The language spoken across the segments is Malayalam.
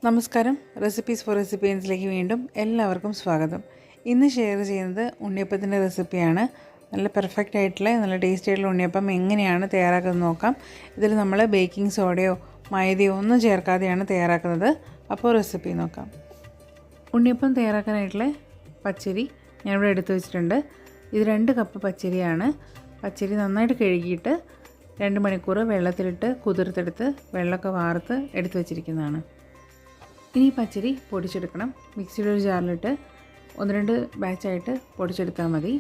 നമസ്കാരം. റെസിപ്പീസ് ഫോർ റെസിപ്പിയൻസിലേക്ക് വീണ്ടും എല്ലാവർക്കും സ്വാഗതം. ഇന്ന് ഷെയർ ചെയ്യുന്നത് ഉണ്ണിയപ്പത്തിൻ്റെ റെസിപ്പിയാണ്. നല്ല പെർഫെക്റ്റ് ആയിട്ടുള്ള നല്ല ടേസ്റ്റി ആയിട്ടുള്ള ഉണ്ണിയപ്പം എങ്ങനെയാണ് തയ്യാറാക്കുന്നത് നോക്കാം. ഇതിൽ നമ്മൾ ബേക്കിംഗ് സോഡയോ മൈദയോ ഒന്നും ചേർക്കാതെയാണ് തയ്യാറാക്കുന്നത്. അപ്പോൾ റെസിപ്പി നോക്കാം. ഉണ്ണിയപ്പം തയ്യാറാക്കാനായിട്ടുള്ള പച്ചരി ഞാനിവിടെ എടുത്തു വെച്ചിട്ടുണ്ട്. ഇത് 2 കപ്പ് പച്ചരിയാണ്. പച്ചരി നന്നായിട്ട് കഴുകിയിട്ട് 2 മണിക്കൂർ വെള്ളത്തിലിട്ട് കുതിർത്തെടുത്ത് വെള്ളമൊക്കെ വാർത്ത് എടുത്തു വെച്ചിരിക്കുന്നതാണ്. ഇനി പച്ചരി പൊടിച്ചെടുക്കണം. മിക്സിയുടെ ഒരു ജാറിലിട്ട് 1-2 ബാച്ചായിട്ട് പൊടിച്ചെടുത്താൽ മതി.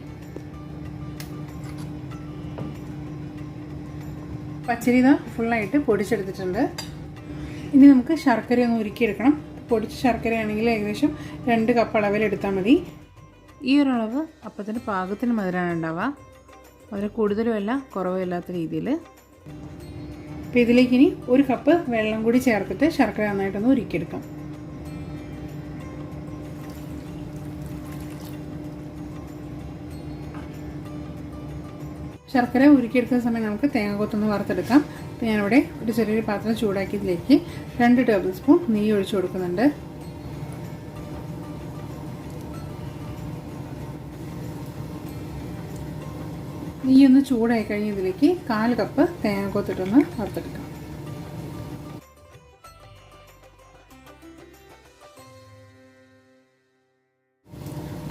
പച്ചരി ഇതാ ഫുള്ളായിട്ട് പൊടിച്ചെടുത്തിട്ടുണ്ട്. ഇനി നമുക്ക് ശർക്കര ഒന്ന് ഉരുക്കിയെടുക്കണം. പൊടിച്ച ശർക്കരയാണെങ്കിൽ ഏകദേശം 2 കപ്പ് അളവിലെടുത്താൽ മതി. ഈ ഒരു അളവ് അപ്പത്തിന് പാകത്തിന് മധുരമാണ് ഉണ്ടാവുക. മധുരം കൂടുതലുമല്ല കുറവും ഇല്ലാത്ത രീതിയിൽ. അപ്പോൾ ഇതിലേക്ക് ഇനി 1 കപ്പ് വെള്ളം കൂടി ചേർത്തിട്ട് ശർക്കര നന്നായിട്ടൊന്ന് ഉരുക്കിയെടുക്കാം. ശർക്കര ഉരുക്കിയെടുക്കുന്ന സമയം നമുക്ക് തേങ്ങാക്കൊത്തൊന്ന് വറുത്തെടുക്കാം. അപ്പോൾ ഞാനിവിടെ ഒരു ചെറിയൊരു പാത്രം ചൂടാക്കിയതിലേക്ക് 2 ടേബിൾ സ്പൂൺ നെയ്യ് ഒഴിച്ചു കൊടുക്കുന്നുണ്ട്. നെയ്യൊന്ന് ചൂടായി കഴിഞ്ഞ് ഇതിലേക്ക് 1/4 കപ്പ് തേങ്ങാക്കൊത്തിട്ടൊന്ന് വറുത്തെടുക്കാം.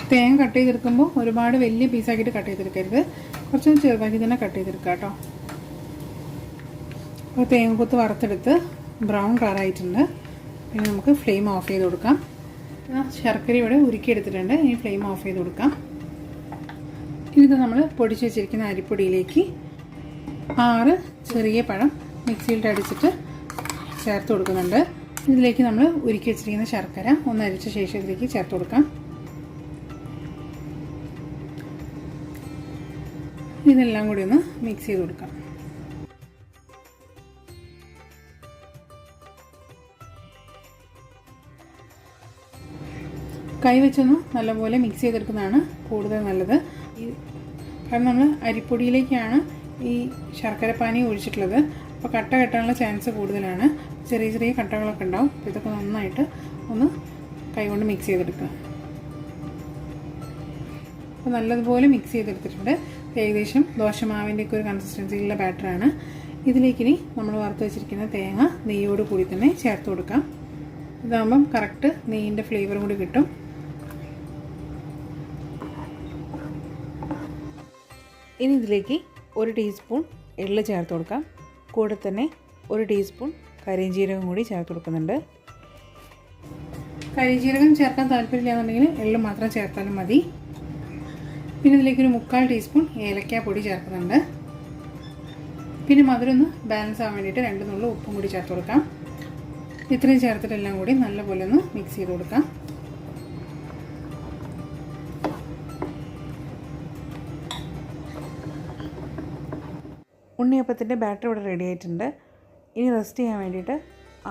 തേങ്ങ കട്ട് ചെയ്തെടുക്കുമ്പോൾ ഒരുപാട് വലിയ പീസാക്കിയിട്ട് കട്ട് ചെയ്തെടുക്കരുത്. കുറച്ച് ചെറുതാക്കി തന്നെ കട്ട് ചെയ്തെടുക്കുക കേട്ടോ. അപ്പോൾ തേങ്ങക്കൊത്ത് വറുത്തെടുത്ത് ബ്രൗൺ കളറായിട്ടുണ്ട്. പിന്നെ നമുക്ക് ഫ്ലെയിം ഓഫ് ചെയ്ത് കൊടുക്കാം. ശർക്കര ഇവിടെ ഉരുക്കിയെടുത്തിട്ടുണ്ട്. ഇനി ഫ്ലെയിം ഓഫ് ചെയ്ത് കൊടുക്കാം. ഇത് നമ്മൾ പൊടിച്ച് വെച്ചിരിക്കുന്ന അരിപ്പൊടിയിലേക്ക് 6 ചെറിയ പഴം മിക്സിയിലിട്ട് അടിച്ചിട്ട് ചേർത്ത് കൊടുക്കുന്നുണ്ട്. ഇതിലേക്ക് നമ്മൾ ഉരുക്കി വെച്ചിരിക്കുന്ന ശർക്കര ഒന്ന് അരിച്ച ശേഷം ഇതിലേക്ക് ചേർത്ത് കൊടുക്കാം. ഇതെല്ലാം കൂടി ഒന്ന് മിക്സ് ചെയ്ത് കൊടുക്കാം. കൈ വെച്ചൊന്ന് നല്ലപോലെ മിക്സ് ചെയ്തെടുക്കുന്നതാണ് കൂടുതൽ നല്ലത്. കാരണം നമ്മൾ അരിപ്പൊടിയിലേക്കാണ് ഈ ശർക്കരപ്പാനി ഒഴിച്ചിട്ടുള്ളത്. അപ്പോൾ കട്ട കെട്ടാനുള്ള ചാൻസ് കൂടുതലാണ്. ചെറിയ ചെറിയ കട്ടകളൊക്കെ ഉണ്ടാവും. അപ്പോൾ ഇതൊക്കെ നന്നായിട്ട് ഒന്ന് കൈകൊണ്ട് മിക്സ് ചെയ്തെടുക്കുക. അപ്പോൾ നല്ലതുപോലെ മിക്സ് ചെയ്തെടുത്തിട്ടുണ്ട്. ഏകദേശം ദോശമാവിൻ്റെയൊക്കെ ഒരു കൺസിസ്റ്റൻസിയിലുള്ള ബാറ്ററാണ്. ഇതിലേക്കിനി നമ്മൾ വറുത്ത് വെച്ചിരിക്കുന്ന തേങ്ങ നെയ്യോട് കൂടി തന്നെ ചേർത്ത് കൊടുക്കാം. ഇതാകുമ്പം കറക്റ്റ് നെയ്യിൻ്റെ ഫ്ലേവറും കൂടി കിട്ടും. ഇനി ഇതിലേക്ക് 1 ടീസ്പൂൺ എള്ള് ചേർത്ത് കൊടുക്കാം. കൂടെ തന്നെ 1 ടീസ്പൂൺ കരിഞ്ജീരകം കൂടി ചേർത്ത് കൊടുക്കുന്നുണ്ട്. കരിഞ്ജീരകം ചേർക്കാൻ താല്പര്യമില്ലാന്നുണ്ടെങ്കിൽ എള്ള് മാത്രം ചേർത്താലും മതി. പിന്നെ ഇതിലേക്കൊരു 1/4 ടീസ്പൂൺ ഏലക്കാപ്പൊടി ചേർക്കുന്നുണ്ട്. പിന്നെ മധുരം ഒന്ന് ബാലൻസ് ആവാൻ വേണ്ടിയിട്ട് 2 നുള്ളു ഉപ്പും കൂടി ചേർത്ത് കൊടുക്കാം. ഇത്രയും ചേർത്തിട്ടെല്ലാം കൂടി നല്ലപോലെ ഒന്ന് മിക്സ് ചെയ്ത് കൊടുക്കാം. ഉണ്ണിയപ്പത്തിൻ്റെ ബാറ്റർ ഇവിടെ റെഡി ആയിട്ടുണ്ട്. ഇനി റെസ്റ്റ് ചെയ്യാൻ വേണ്ടിയിട്ട്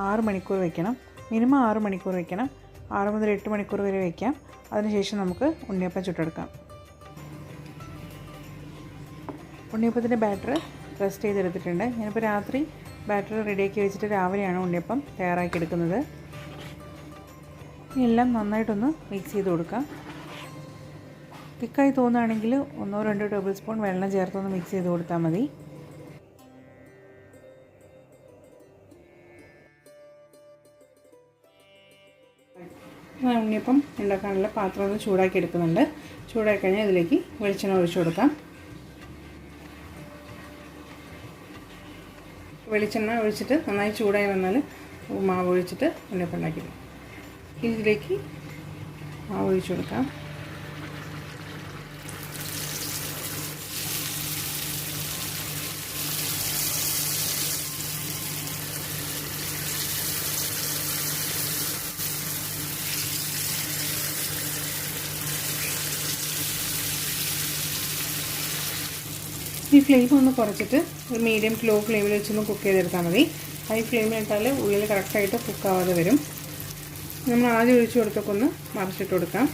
6 മണിക്കൂർ വയ്ക്കണം. മിനിമം 6 മണിക്കൂർ വയ്ക്കണം. 6 മുതൽ 8 മണിക്കൂർ വരെ വയ്ക്കാം. അതിനുശേഷം നമുക്ക് ഉണ്ണിയപ്പം ചുട്ടെടുക്കാം. ഉണ്ണിയപ്പത്തിൻ്റെ ബാറ്റർ റെസ്റ്റ് ചെയ്തെടുത്തിട്ടുണ്ട്. ഞാനിപ്പോൾ രാത്രി ബാറ്റർ റെഡിയാക്കി വെച്ചിട്ട് രാവിലെയാണ് ഉണ്ണിയപ്പം തയ്യാറാക്കി എടുക്കുന്നത്. എല്ലാം നന്നായിട്ടൊന്ന് മിക്സ് ചെയ്ത് കൊടുക്കാം. തിക്കായി തോന്നുകയാണെങ്കിൽ 1-2 ടേബിൾ സ്പൂൺ വെള്ളം ചേർത്തൊന്ന് മിക്സ് ചെയ്ത് കൊടുത്താൽ മതി. ഉണ്ണിയപ്പം ഉണ്ടാക്കാനുള്ള പാത്രം ഒന്ന് ചൂടാക്കി എടുക്കുന്നുണ്ട്. ചൂടാക്കി കഴിഞ്ഞാൽ ഇതിലേക്ക് വെളിച്ചെണ്ണ ഒഴിച്ചു കൊടുക്കാം. വെളിച്ചെണ്ണ ഒഴിച്ചിട്ട് നന്നായി ചൂടായി വന്നാൽ മാവ് ഒഴിച്ചിട്ട് ഉണ്ണിയപ്പം ഉണ്ടാക്കി ഇതിലേക്ക് മാവ് ഒഴിച്ചു കൊടുക്കാം. ഈ ഫ്ലെയിം ഒന്ന് കുറച്ചിട്ട് ഒരു മീഡിയം ലോ ഫ്ലെയിമിൽ വെച്ചൊന്ന് കുക്ക് ചെയ്തെടുത്താൽ മതി. ഹൈ ഫ്ലെയിമിൽ ഇട്ടാൽ ഉള്ളിൽ കറക്റ്റായിട്ട് കുക്കാവാതെ വരും. നമ്മൾ ആദ്യം ഒഴിച്ചു കൊടുത്തൊക്കെ ഒന്ന് മറിച്ചിട്ട് കൊടുക്കാം.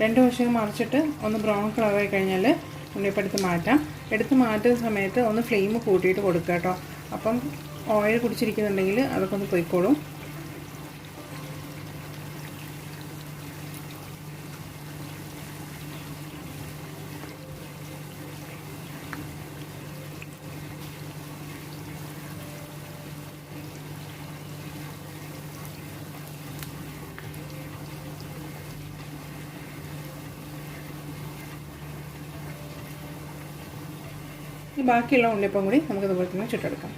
2 വശവും മറിച്ചിട്ട് ഒന്ന് ബ്രൗൺ കളറായി കഴിഞ്ഞാൽ ഉണ്ണിയപ്പം എടുത്ത് മാറ്റുന്ന സമയത്ത് ഒന്ന് ഫ്ലെയിം കൂട്ടിയിട്ട് കൊടുക്കുക കേട്ടോ. അപ്പം ഓയിൽ കുടിച്ചിരിക്കുന്നുണ്ടെങ്കിൽ അതൊക്കെ ഒന്ന് പൊയ്ക്കോളും. ഈ ബാക്കിയുള്ള ഉണ്ണിയപ്പം കൂടി നമുക്കിതുപോലെ തന്നെ ചുട്ടെടുക്കാം.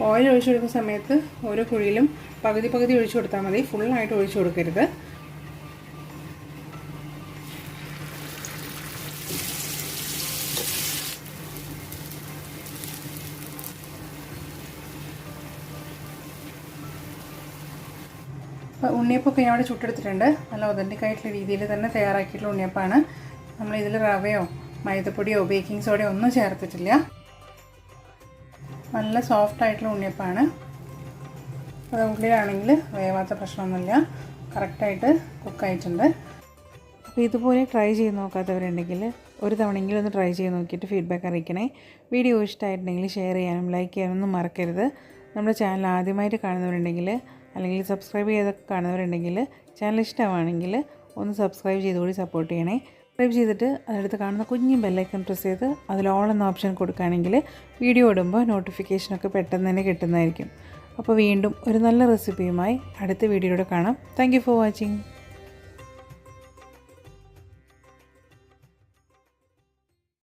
ഓയിൽ ഒഴിച്ചു കൊടുക്കുന്ന സമയത്ത് ഓരോ കുഴിയിലും പകുതി ഒഴിച്ചു കൊടുത്താൽ മതി, ഫുള്ളായിട്ട് ഒഴിച്ചു കൊടുക്കരുത്. ഉണ്ണിയപ്പമൊക്കെ ഞാൻ ഇവിടെ ചുട്ടെടുത്തിട്ടുണ്ട്. നല്ല ഒതൻറ്റിക് ആയിട്ടുള്ള രീതിയിൽ തന്നെ തയ്യാറാക്കിയിട്ടുള്ള ഉണ്ണിയപ്പമാണ്. നമ്മളിതിൽ റവയോ മൈദപ്പൊടിയോ ബേക്കിംഗ് സോഡയോ ഒന്നും ചേർത്തിട്ടില്ല. നല്ല സോഫ്റ്റ് ആയിട്ടുള്ള ഉണ്ണിയപ്പമാണ്. അത് ഉള്ളിലാണെങ്കിൽ വേവാത്ത പ്രശ്നമൊന്നുമില്ല, കറക്റ്റായിട്ട് കുക്കായിട്ടുണ്ട്. അപ്പോൾ ഇതുപോലെ ട്രൈ ചെയ്ത് നോക്കാത്തവരുണ്ടെങ്കിൽ ഒരു തവണയെങ്കിലും ഒന്ന് ട്രൈ ചെയ്ത് നോക്കിയിട്ട് ഫീഡ്ബാക്ക് അറിയിക്കണേ. വീഡിയോ ഇഷ്ടമായിട്ടുണ്ടെങ്കിൽ ഷെയർ ചെയ്യാനും ലൈക്ക് ചെയ്യാനൊന്നും മറക്കരുത്. നമ്മുടെ ചാനൽ ആദ്യമായിട്ട് കാണുന്നവരുണ്ടെങ്കിൽ അല്ലെങ്കിൽ സബ്സ്ക്രൈബ് ചെയ്തൊക്കെ കാണുന്നവരുണ്ടെങ്കിൽ ചാനൽ ഇഷ്ടമാണെങ്കിൽ ഒന്ന് സബ്സ്ക്രൈബ് ചെയ്തുകൂടി സപ്പോർട്ട് ചെയ്യണേ. സബ്സ്ക്രൈബ് ചെയ്തിട്ട് അതിനടുത്ത് കാണുന്ന കുഞ്ഞു ബെല്ലൈക്കൺ പ്രസ് ചെയ്ത് അതിൽ ഓൾ എന്ന ഓപ്ഷൻ കൊടുക്കുകയാണെങ്കിൽ വീഡിയോ ഇടുമ്പോൾ നോട്ടിഫിക്കേഷനൊക്കെ പെട്ടെന്ന് തന്നെ കിട്ടുന്നതായിരിക്കും. അപ്പോൾ വീണ്ടും ഒരു നല്ല റെസിപ്പിയുമായി അടുത്ത വീഡിയോയിലൂടെ കാണാം. Thank you for watching.